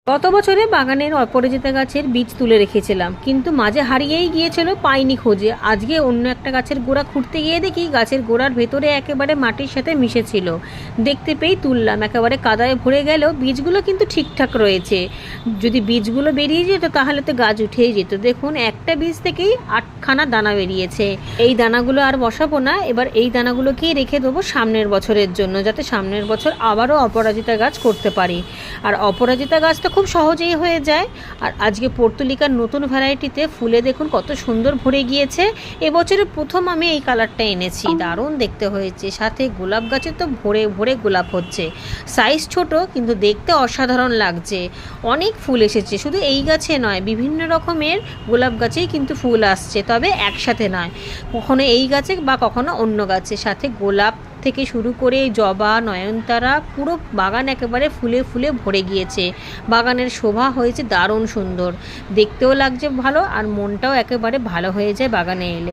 গত বছরে বাগানের অপরাজিতা গাছের বীজ তুলে রেখেছিলাম, কিন্তু মাঝে হারিয়েই গিয়েছিল, পাইনি খোঁজে। আজকে অন্য একটা গাছের গোড়া খুঁড়তে গিয়ে দেখি গাছের গোড়ার ভেতরে একেবারে মাটির সাথে মিশেছিল। দেখতে পেয়েই তুললাম। একেবারে কাদায় ভরে গেলেও বীজগুলো কিন্তু ঠিকঠাক রয়েছে। যদি বীজগুলো বেরিয়ে যেত তাহলে তো গাছ উঠেই যেত। দেখুন, একটা বীজ থেকেই 8খানা দানা বেরিয়েছে। এই দানাগুলো আর বসাবো না, এবার এই দানাগুলোকেই রেখে দেবো সামনের বছরের জন্য, যাতে সামনের বছর আবারও অপরাজিতা গাছ করতে পারি। আর অপরাজিতা গাছ তো খুব সহজেই হয়ে যায়। আর আজকে পর্তুলিকার নতুন ভ্যারাইটিতে ফুলে দেখুন কত সুন্দর ভরে গিয়েছে। এবছরে প্রথম আমি এই কালারটা এনেছি, দারুণ দেখতে হয়েছে। সাথে গোলাপ গাছে তো ভরে ভরে গোলাপ হচ্ছে। সাইজ ছোট, কিন্তু দেখতে অসাধারণ লাগছে। অনেক ফুল এসেছে, শুধু এই গাছে নয়, বিভিন্ন রকমের গোলাপ গাছেই কিন্তু ফুল আসছে, তবে একসাথে নয়, কখনো এই গাছে বা কখনো অন্য গাছে। সাথে গোলাপ থেকে শুরু করে জবা, নয়নতারা, পুরো বাগান একেবারে ফুলে ফুলে ভরে গিয়েছে। বাগানের শোভা হয়েছে দারুণ সুন্দর, দেখতেও লাগছে ভালো, আর মনটাও একেবারে ভালো হয়ে যায় বাগানে এলে।